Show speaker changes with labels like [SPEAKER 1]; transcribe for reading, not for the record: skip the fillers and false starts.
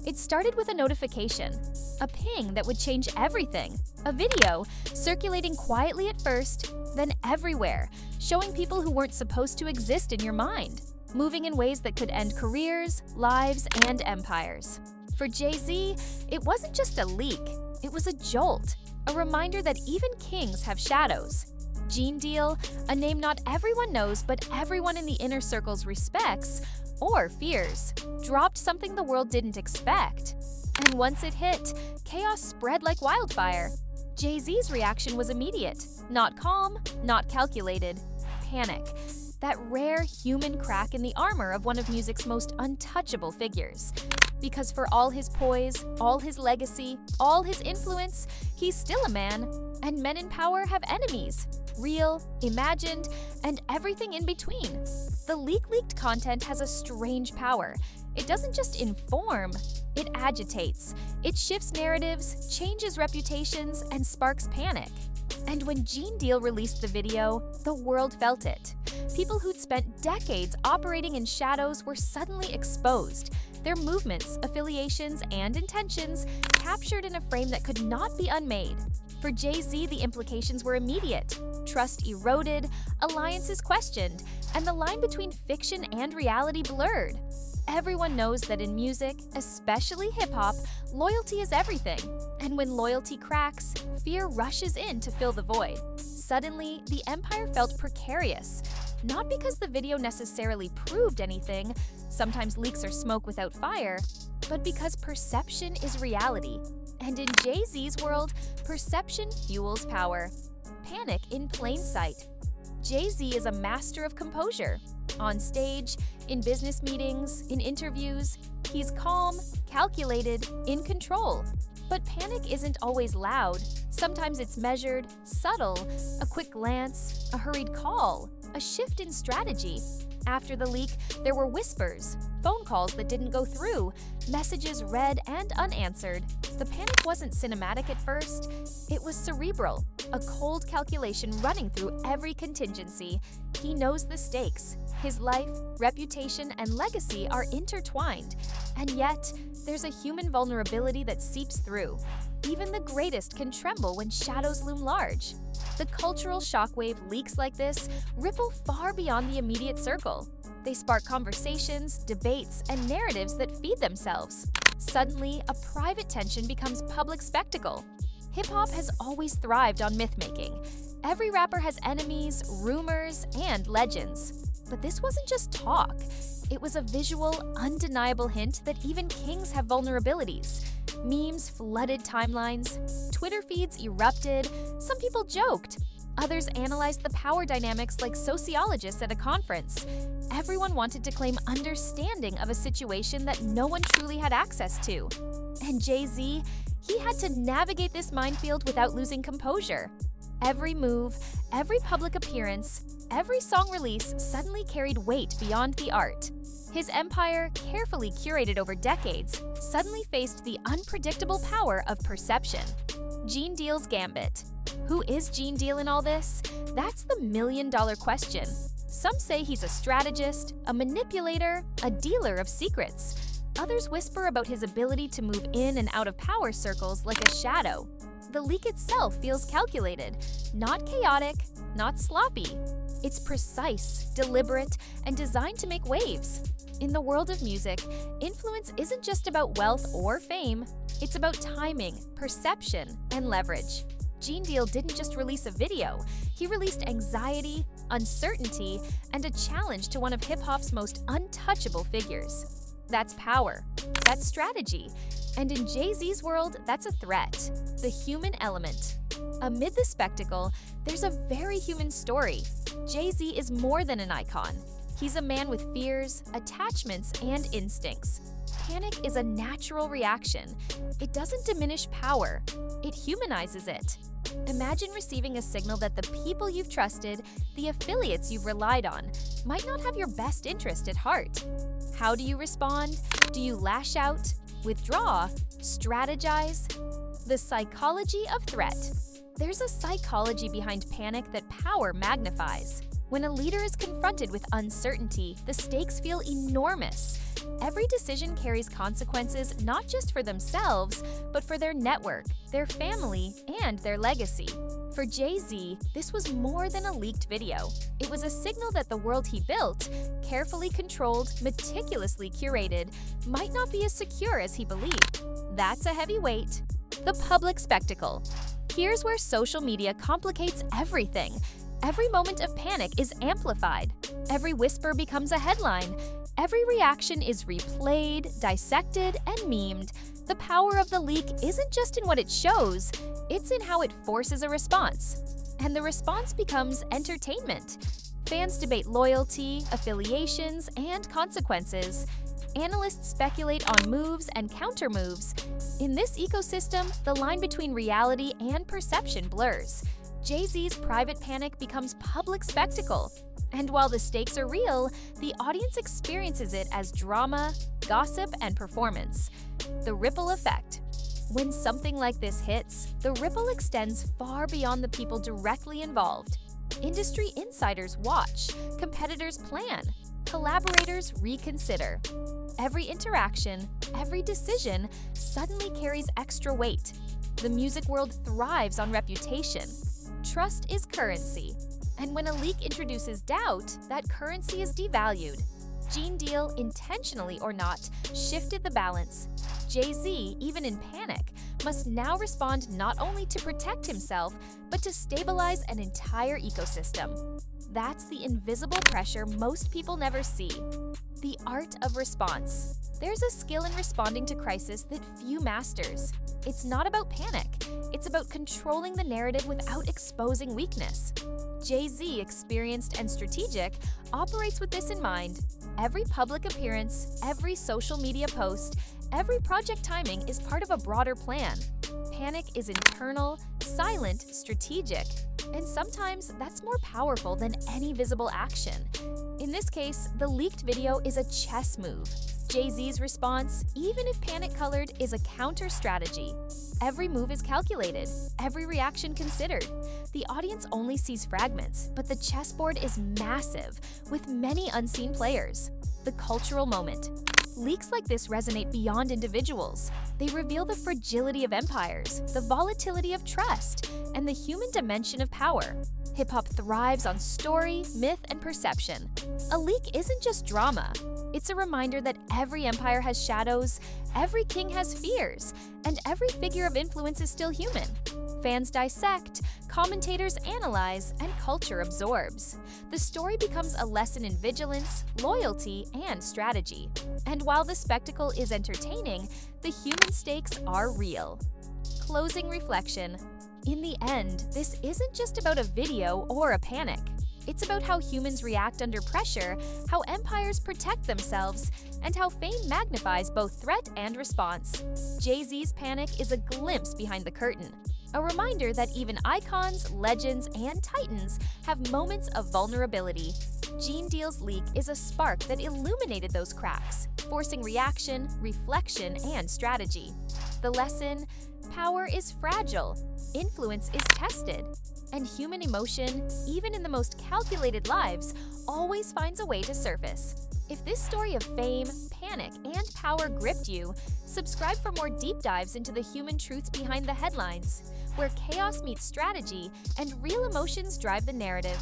[SPEAKER 1] It started with a notification, a ping that would change everything, a video circulating quietly at first, then everywhere, showing people who weren't supposed to exist in your mind, moving in ways that could end careers, lives, and empires. For Jay-Z, it wasn't just a leak, it was a jolt, a reminder that even kings have shadows. Gene Deal, a name not everyone knows but everyone in the inner circles respects, or fears, dropped something the world didn't expect. And once it hit, chaos spread like wildfire. Jay-Z's reaction was immediate, not calm, not calculated, panic. That rare human crack in the armor of one of music's most untouchable figures. Because for all his poise, all his legacy, all his influence, he's still a man, and men in power have enemies. Real, imagined, and everything in between. The leaked content has a strange power. It doesn't just inform, it agitates. It shifts narratives, changes reputations, and sparks panic. And when Gene Deal released the video, the world felt it. People who'd spent decades operating in shadows were suddenly exposed. Their movements, affiliations, and intentions captured in a frame that could not be unmade. For Jay-Z, the implications were immediate. Trust eroded, alliances questioned, and the line between fiction and reality blurred. Everyone knows that in music, especially hip-hop, loyalty is everything. And when loyalty cracks, fear rushes in to fill the void. Suddenly, the empire felt precarious. Not because the video necessarily proved anything, sometimes leaks are smoke without fire, but because perception is reality. And in Jay-Z's world, perception fuels power. Panic in plain sight. Jay-Z is a master of composure. On stage, in business meetings, in interviews, he's calm, calculated, in control. But panic isn't always loud. Sometimes it's measured, subtle, a quick glance, a hurried call, a shift in strategy. After the leak, there were whispers, phone calls that didn't go through, messages read and unanswered. The panic wasn't cinematic at first, it was cerebral, a cold calculation running through every contingency. He knows the stakes. His life, reputation, and legacy are intertwined. And yet, there's a human vulnerability that seeps through. Even the greatest can tremble when shadows loom large. The cultural shockwave leaks like this ripple far beyond the immediate circle. They spark conversations, debates, and narratives that feed themselves. Suddenly, a private tension becomes public spectacle. Hip-hop has always thrived on myth-making. Every rapper has enemies, rumors, and legends. But this wasn't just talk. It was a visual, undeniable hint that even kings have vulnerabilities. Memes flooded timelines, Twitter feeds erupted, some people joked. Others analyzed the power dynamics like sociologists at a conference. Everyone wanted to claim understanding of a situation that no one truly had access to. And Jay-Z, he had to navigate this minefield without losing composure. Every move, every public appearance, every song release suddenly carried weight beyond the art. His empire, carefully curated over decades, suddenly faced the unpredictable power of perception. Gene Deal's gambit. Who is Gene Deal in all this? That's the million-dollar question. Some say he's a strategist, a manipulator, a dealer of secrets. Others whisper about his ability to move in and out of power circles like a shadow. The leak itself feels calculated, not chaotic, not sloppy. It's precise, deliberate, and designed to make waves. In the world of music, influence isn't just about wealth or fame, it's about timing, perception, and leverage. Gene Deal didn't just release a video, he released anxiety, uncertainty, and a challenge to one of hip-hop's most untouchable figures. That's power, that's strategy, and in Jay-Z's world, that's a threat, the human element. Amid the spectacle, there's a very human story. Jay-Z is more than an icon. He's a man with fears, attachments, and instincts. Panic is a natural reaction. It doesn't diminish power, it humanizes it. Imagine receiving a signal that the people you've trusted, the affiliates you've relied on, might not have your best interest at heart. How do you respond? Do you lash out, withdraw, strategize? The psychology of threat. There's a psychology behind panic that power magnifies. When a leader is confronted with uncertainty, the stakes feel enormous. Every decision carries consequences not just for themselves, but for their network, their family, and their legacy. For Jay-Z, this was more than a leaked video. It was a signal that the world he built, carefully controlled, meticulously curated, might not be as secure as he believed. That's a heavy weight. The public spectacle. Here's where social media complicates everything. Every moment of panic is amplified. Every whisper becomes a headline. Every reaction is replayed, dissected, and memed. The power of the leak isn't just in what it shows, it's in how it forces a response. And the response becomes entertainment. Fans debate loyalty, affiliations, and consequences. Analysts speculate on moves and counter-moves. In this ecosystem, the line between reality and perception blurs. Jay-Z's private panic becomes public spectacle. And while the stakes are real, the audience experiences it as drama, gossip, and performance. The ripple effect. When something like this hits, the ripple extends far beyond the people directly involved. Industry insiders watch, competitors plan, collaborators reconsider. Every interaction, every decision suddenly carries extra weight. The music world thrives on reputation. Trust is currency. And when a leak introduces doubt, that currency is devalued. Gene Deal, intentionally or not, shifted the balance. Jay-Z, even in panic, must now respond not only to protect himself, but to stabilize an entire ecosystem. That's the invisible pressure most people never see. The art of response. There's a skill in responding to crisis that few masters. It's not about panic. It's about controlling the narrative without exposing weakness. Jay-Z, experienced and strategic, operates with this in mind. Every public appearance, every social media post, every project timing is part of a broader plan. Panic is internal, silent, strategic, and sometimes that's more powerful than any visible action. In this case, the leaked video is a chess move. Jay-Z's response, even if panic-colored, is a counter-strategy. Every move is calculated, every reaction considered. The audience only sees fragments, but the chessboard is massive, with many unseen players. The cultural moment. Leaks like this resonate beyond individuals. They reveal the fragility of empires, the volatility of trust, and the human dimension of power. Hip-hop thrives on story, myth, and perception. A leak isn't just drama. It's a reminder that every empire has shadows, every king has fears, and every figure of influence is still human. Fans dissect, commentators analyze, and culture absorbs. The story becomes a lesson in vigilance, loyalty, and strategy. And while the spectacle is entertaining, the human stakes are real. Closing reflection. In the end, this isn't just about a video or a panic. It's about how humans react under pressure, how empires protect themselves, and how fame magnifies both threat and response. Jay-Z's panic is a glimpse behind the curtain, a reminder that even icons, legends, and titans have moments of vulnerability. Gene Deal's leak is a spark that illuminated those cracks, forcing reaction, reflection, and strategy. The lesson: power is fragile, influence is tested, and human emotion, even in the most calculated lives, always finds a way to surface. If this story of fame, panic, and power gripped you, subscribe for more deep dives into the human truths behind the headlines, where chaos meets strategy and real emotions drive the narrative.